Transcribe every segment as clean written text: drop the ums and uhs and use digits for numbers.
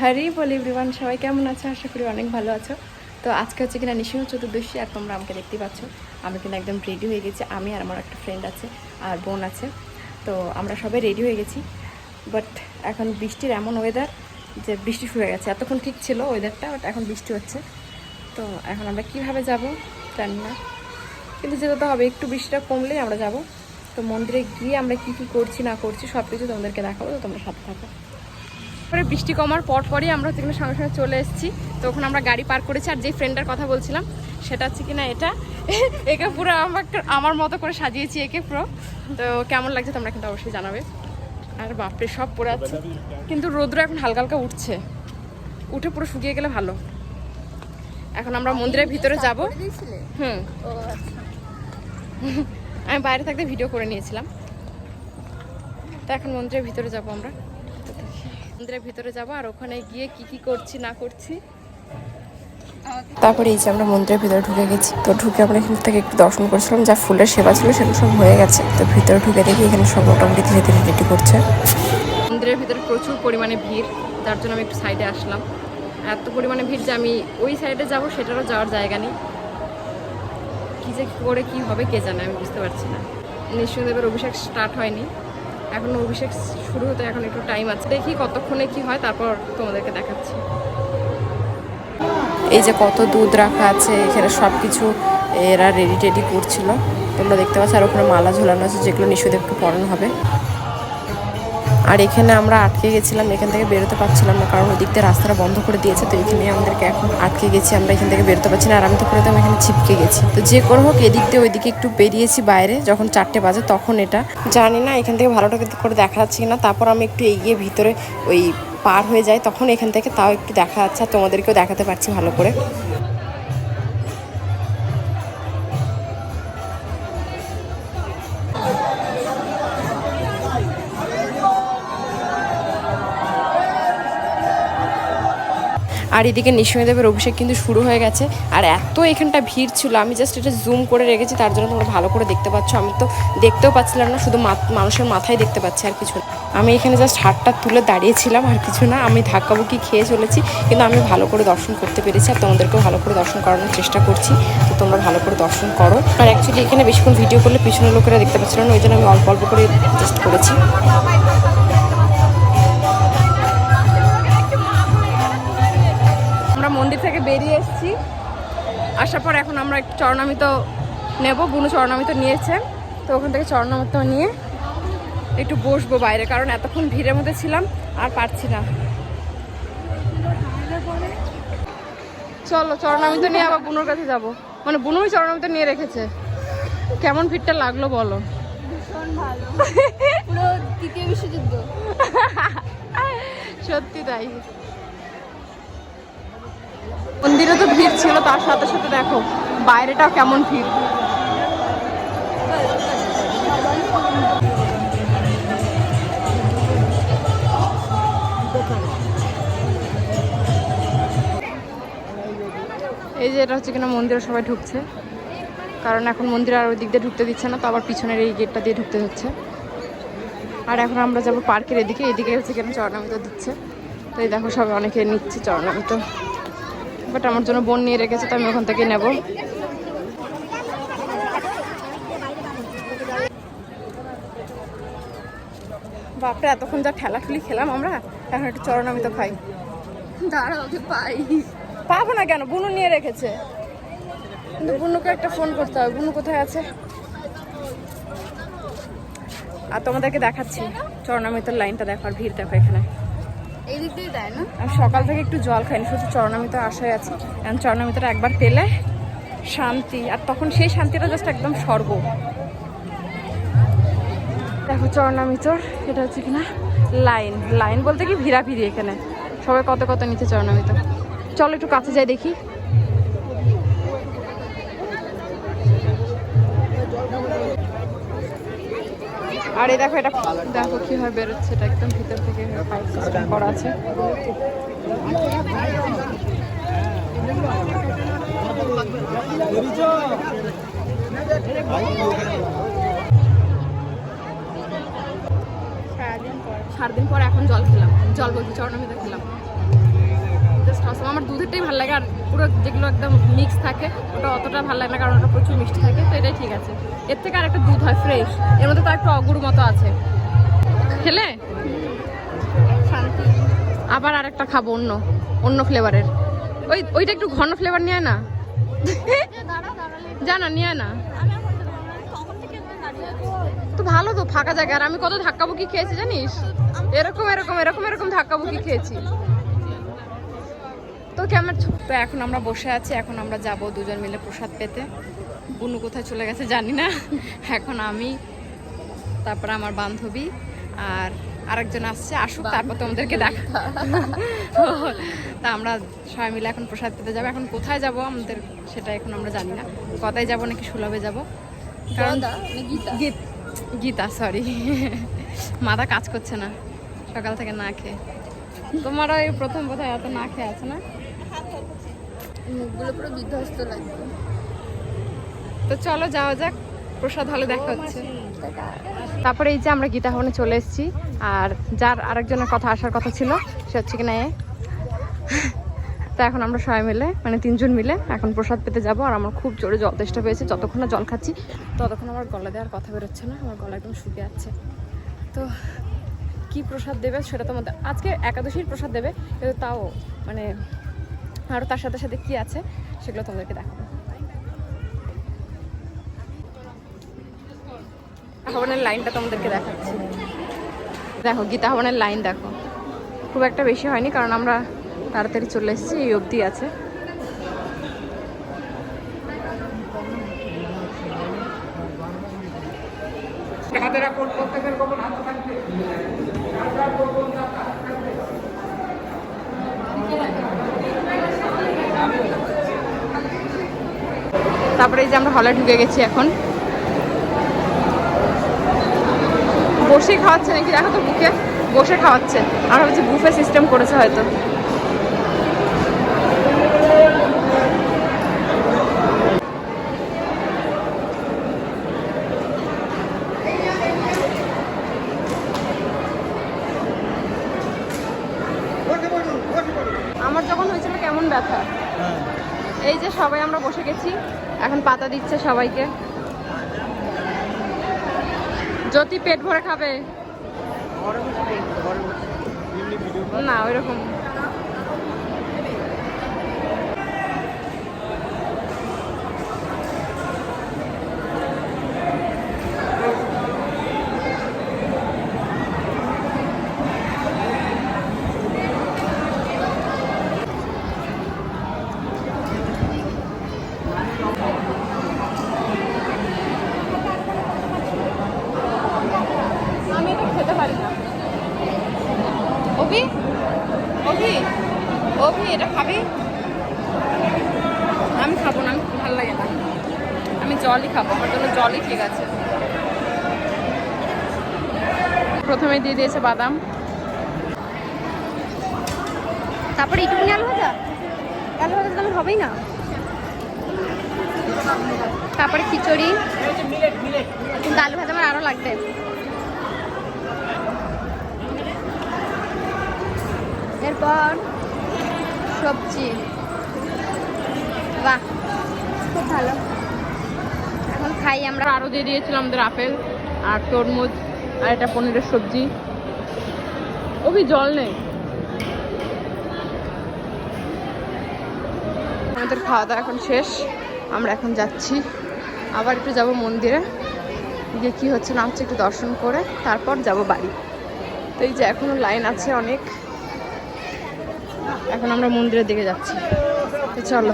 Harry বলি everyone, সবাই কেমন আছো? আশা করি অনেক ভালো আছো। তো আজকে হচ্ছে কিনা নৃসিংহ চতুর্দশী, আর তোমরা আমাকে দেখতে পাচ্ছ আমি কিন্তু একদম রেডি হয়ে গেছি। আমি আর আমার একটা ফ্রেন্ড আছে আর বোন আছে, তো আমরা সবাই রেডি হয়ে গেছি। বাট এখন বৃষ্টির এমন ওয়েদার যে বৃষ্টি শুরু হয়ে গেছে। এতক্ষণ ঠিক ছিল ওয়েদারটা, বাট এখন বৃষ্টি হচ্ছে। তো এখন আমরা কিভাবে যাব জানি না, কিন্তু যেতে তো হবে। একটু বৃষ্টিটা কমলেই আমরা যাব। তো মন্দিরে গিয়ে আমরা কি কি করছি না করছি সব কিছু তোমাদেরকে দেখাবো, তো তোমরা সাথে থাকো। পরে বৃষ্টি কমার পরই আমরা হচ্ছে কিনা সঙ্গে সঙ্গে চলে এসেছি। তো ওখানে আমরা গাড়ি পার্ক করেছি। আর যে ফ্রেন্ডের কথা বলছিলাম সেটা হচ্ছে কিনা এটা একে পুরো আমার মতো করে সাজিয়েছি একে পুরো। তো কেমন লাগছে তোমরা কিন্তু অবশ্যই জানাবে। আর বাপরে সব পরে আছে, কিন্তু রোদ্র এখন হালকা হালকা উঠছে, উঠে পুরো শুকিয়ে গেলে ভালো। এখন আমরা মন্দিরের ভিতরে যাব। আমি বাইরে থাকতে ভিডিও করে নিয়েছিলাম। তো এখন মন্দিরের ভিতরে যাব আমরা, মন্দিরের ভিতরে যাব আর ওখানে গিয়ে কি কি করছি না করছি। তারপরে এই যে আমরা মন্দিরের ভিতরে ঢুকে গেছি। তো ঢুকে আমরা এখান থেকে একটু দর্শন করছিলাম, যা ফুলের সেবা ছিল সেগুলো সব হয়ে গেছে। তো ভিতরে ঢুকে দেখি এখানে সব মোটামুটি ধীরে ধীরে রেডি করছে। মন্দিরের ভিতরে প্রচুর পরিমাণে ভিড়, যার জন্য আমি একটু সাইডে আসলাম। এত পরিমাণে ভিড় যে আমি ওই সাইডে যাব সেটারও যাওয়ার জায়গা নেই। কী যে করে কী হবে কে জানে, আমি বুঝতে পারছি না। নৃসিংহদেবের অভিষেক স্টার্ট হয়নি, এখন অভিষেক শুরু হতে এখন একটু টাইম আছে। দেখি কতক্ষণে কি হয়, তারপর তোমাদেরকে দেখাচ্ছি। এই যে কত দুধ রাখা আছে এখানে, সব কিছু এরা রেডি করছিল, তোমরা দেখতে পাচ্ছ। আর ওখানে মালা ঝোলানো আছে যেগুলো নৃসিংহদেবকে পরানো হবে। আর এখানে আমরা আটকে গেছিলাম, এখান থেকে বেরোতে পারছিলাম না, কারণ ওই দিক থেকে রাস্তাটা বন্ধ করে দিয়েছে। তো এখানে আমাদেরকে এখন আটকে গেছি, আমরা এখান থেকে বেরোতে পারছি না। আর আমি তো পুরো এখানে ছিপকে গেছি। তো যে করে হোক এদিক দিয়ে ওইদিকে একটু বেরিয়েছি বাইরে, যখন 4টে বাজে তখন। এটা জানি না এখান থেকে ভালোটা করে দেখা যাচ্ছে কিনা। তারপর আমি একটু এগিয়ে ভিতরে ওই পার হয়ে যাই, তখন এখান থেকে তাও একটু দেখা যাচ্ছে, আর তোমাদেরকেও দেখাতে পারছি ভালো করে। আর এদিকে নৃসিংহদেবের অভিষেক কিন্তু শুরু হয়ে গেছে। আর এত এখানটা ভিড় ছিল, আমি জাস্ট এটা জুম করে রেখেছি, তার জন্য তোমরা ভালো করে দেখতে পাচ্ছ। আমি তো দেখতেও পাচ্ছিলাম না, শুধু মানুষের মাথায় দেখতে পাচ্ছি, আর কিছু না। আমি এখানে জাস্ট হাতটা তুলে দাঁড়িয়েছিলাম, আর কিছু না। আমি ধাক্কাবুকি খেয়ে চলেছি, কিন্তু আমি ভালো করে দর্শন করতে পেরেছি। আর তোমাদেরকেও ভালো করে দর্শন করানোর চেষ্টা করছি, তো তোমরা ভালো করে দর্শন করো। আর অ্যাকচুয়ালি এখানে বেশিক্ষণ ভিডিও করলে পিছনের লোকেরা দেখতে পাচ্ছিল না, ওই জন্য আমি অল্প অল্প করে জাস্ট করেছি। আমরা মন্দির থেকে বেরিয়ে এসেছি, আসার পর এখন আমরা একটু চরণামৃত নেব। বুনু চরণামৃত নিয়েছে, তো ওখান থেকে চরণামৃত নিয়ে একটু বসবো বাইরে, কারণ এতক্ষণ ভিড়ের মধ্যে ছিলাম আর পারছি না। চলো চরণামৃত নিয়ে আবার বুনুর কাছে যাব। মানে বুনুই চরণামৃত নিয়ে রেখেছে। কেমন ভিড়টা লাগলো বলো? ভীষণ ভালো, পুরো তৃতীয় বিশ্বযুদ্ধ। সত্যি তাই। মন্দিরে তো ভিড় ছিল, তার সাথে সাথে দেখো বাইরেটাও কেমন ভিড়। এই যে এটা হচ্ছে কিনা মন্দিরে সবাই ঢুকছে, কারণ এখন মন্দিরে আর ওই দিক দিয়ে ঢুকতে দিচ্ছে না, তো আবার পিছনের এই গেটটা দিয়ে ঢুকতে হচ্ছে। আর এখন আমরা যাবো পার্কের এদিকে, এদিকে হচ্ছে কিনা চরণামৃত দিচ্ছে। তো এই দেখো সবাই অনেকে নিচ্ছে চরণামৃত, বাট আমার জন্য বোন নিয়ে রেখেছে, তো আমি ওখান থেকে নেব। বাপরে এতক্ষণ যা ঠেলাঠুলি খেলাম আমরা, এখন একটু চরণামৃত খাই। দাঁড়াও ওকে পাই। পাবো না কেন, বুনু নিয়ে রেখেছে। কিন্তু বুনুকে একটা ফোন করতে হবে, বুনু কোথায় আছে। আর তোমাদেরকে দেখাচ্ছি চরণামৃতের লাইনটা দেখো, আর ভিড় দেখো এখানে। এই দিক দিয়ে দেয় না। আমি সকাল থেকে একটু জল খাইনি, শুধু চরণামৃত আশায় আছি। কারণ চরণামৃতটা একবার পেলে শান্তি, আর তখন সেই শান্তিটা জাস্ট একদম স্বর্গ। দেখো চরণামৃত, এটা হচ্ছে কিনা লাইন বলতে কি ভিড়াভিড়ি, এখানে সবাই কত কত নিচে চরণামৃত। চলো একটু কাছে যাই দেখি। আর এই দেখো, এটা দেখো কিভাবে বেরোচ্ছে, এটা একদম ভিতর থেকে পাইপ সিস্টেম করা আছে। সারাদিন পর এখন জল খেলাম, জল বলছি চরণামৃত খেলাম। আমার দুধেরটাই ভালো লাগে, আর পুরো যেগুলো একদম মিক্স থাকে ওটা অতটা ভালো লাগে না, কারণ ওটা প্রচুর মিষ্টি থাকে, তো এটাই ঠিক আছে। এর থেকে আর একটা দুধ হয় ফ্রেশ, এর মধ্যে তো একটু অগুর মতো আছে। খেলে শান্তি। আবার আরেকটা খাবো অন্য ফ্লেভারের, ওইটা একটু ঘন ফ্লেভার নিয়ে না জানা নিয়ে না তো ভালো, তো ফাঁকা জায়গা। আর আমি কত ধাক্কাবুকি খেয়েছি জানিস, এরকম এরকম এরকম এরকম ধাক্কাবুকি খেয়েছি তো কেমন। তো এখন আমরা বসে আছি, এখন আমরা যাব দুজন মিলে প্রসাদ পেতে। বুনু কোথায় চলে গেছে জানি না। এখন আমি, তারপর আমার বান্ধবী আর আরেকজন আসছে, আসুক তারপর তোমাদেরকে দেখা। তা আমরা সবাই মিলে এখন প্রসাদ পেতে যাবো। এখন কোথায় যাব আমাদের সেটা এখন আমরা জানি না, কোথায় যাব নাকি সুলভে যাব, কারণ গীতা সরি মাথা কাজ করছে না সকাল থেকে না খেয়ে। তোমারও এই প্রথম বোধহয় এত না খেয়ে আছে না, মুখগুলো পুরো বিধ্বস্ত লাগবে। তো চলো যাওয়া যাক, প্রসাদ হলে দেখা হচ্ছে। তারপরে এই যে আমরা গীতা ভবনে চলে এসেছি, আর যার আরেকজনের কথা আসার কথা ছিল সে হচ্ছে কিনা তো এখন আমরা সবাই মিলে মানে 3 জন মিলে এখন প্রসাদ পেতে যাব। আর আমার খুব জোরে জল তেষ্টা পেয়েছে, যতক্ষণ না জল খাচ্ছি ততক্ষণ আমার গলা দেওয়ার কথা বেরোচ্ছে না, আমার গলা একদম শুকিয়ে যাচ্ছে। তো কি প্রসাদ দেবে সেটা তো মধ্যে আজকে একাদশীর প্রসাদ দেবে, কিন্তু তাও মানে আরও তার সাথে সাথে কি আছে সেগুলো তোমাদেরকে দেখাবো। ভবনের লাইনটা তোমাদেরকে দেখাচ্ছি, দেখো গীতা ভবনের লাইন দেখো, খুব একটা বেশি হয়নি কারণ আমরা তাড়াতাড়ি চলে এসেছি, এই অবধি আছে। তারপরে এই যে আমরা হলে ঢুকে গেছি, এখন বসে খাওয়াচ্ছে নাকি দেখো তো, বুকে বসে খাওয়াচ্ছে, আর হচ্ছে বুফে সিস্টেম করেছে হয়তো। আমার যখন হয়েছিল কেমন ব্যথা, এই যে সবাই আমরা বসে গেছি, এখন পাতা দিচ্ছে সবাইকে। জ্যোতি পেট ভরে খাবে না ওইরকম। আমি এটা খেতে পারি না। অভি অভি অভি এটা খাবি? আমি খাবো না, আমি ভালো লাগে না, আমি জলই খাবো, আমার জন্য জলই ঠিক আছে। প্রথমে দিয়ে দিয়েছে বাদাম, তারপরে একটুখানি আলু ভাজা, আলু ভাজা তো আমার হবেই না, তারপরে খিচুড়ি, কিন্তু আলু ভাজা আমার আরও লাগবে। এরপর সবজি, বাহ খুব ভালো। এখন খাই আমরা। আরও দিয়ে দিয়েছিলাম আমাদের আপেল আর তরমুজ আর এটা পনিরের সবজি। ওই জল নেই। আমাদের খাওয়া দাওয়া এখন শেষ, আমরা এখন যাচ্ছি, আবার একটু যাব মন্দিরে গিয়ে কী হচ্ছে না হচ্ছে একটু দর্শন করে তারপর যাব বাড়ি। তো এই যে এখনো লাইন আছে অনেক, এখন আমরা মন্দিরের দিকে যাচ্ছি, তো চলো।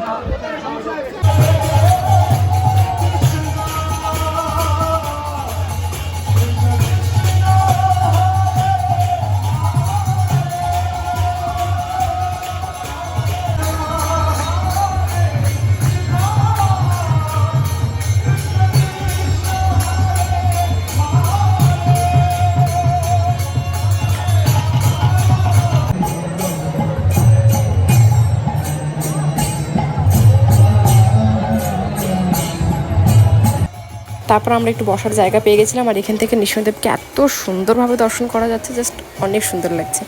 তারপর আমরা একটু বসার জায়গা পেয়ে গেছিলাম, আর এখান থেকে নৃসিংহদেবকে এত সুন্দরভাবে দর্শন করা যাচ্ছে, জাস্ট অনেক সুন্দর লাগছে।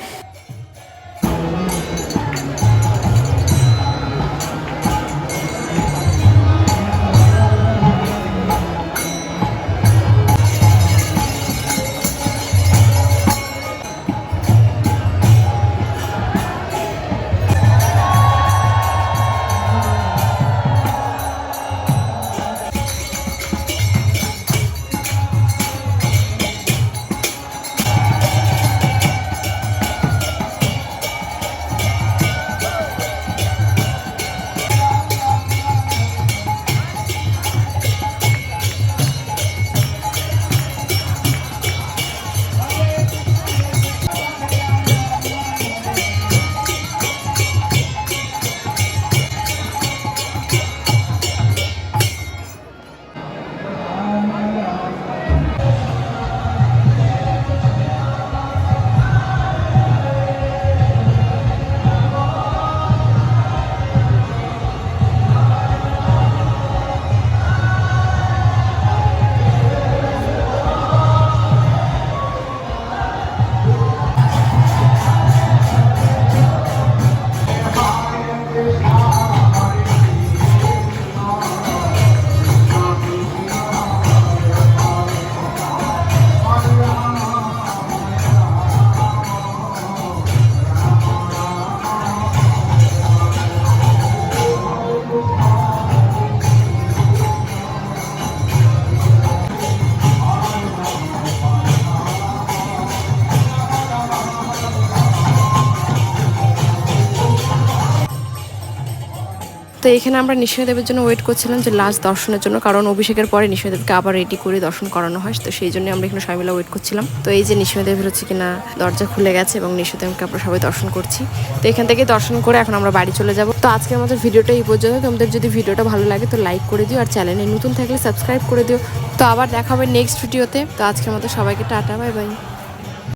তো এখানে আমরা নিঃসয়দেবের জন্য ওয়েট করছিলাম যে লাস্ট দর্শনের জন্য, কারণ অভিষেকের পরে নিঃসয়দেবকে আবার রেডি করে দর্শন করানো হয়। তো সেই জন্য আমরা এখানে সবাই মিলে ওয়েট করছিলাম। তো এই যে নিঃসয়দেবের হচ্ছে কিনা দরজা খুলে গেছে এবং নিঃসয়দেবকে আমরা সবাই দর্শন করছি। তো এখান থেকে দর্শন করে এখন আমরা বাড়ি চলে যাব। তো আজকের আমাদের ভিডিওটা এই পর্যন্ত। তোমাদের যদি ভিডিওটা ভালো লাগে তো লাইক করে দিও, আর চ্যানেলে নতুন থাকলে সাবস্ক্রাইব করে দিও। তো আবার দেখা হবে নেক্সট ভিডিওতে। তো আজকের মতো সবাইকে টাটা, বাই বাই।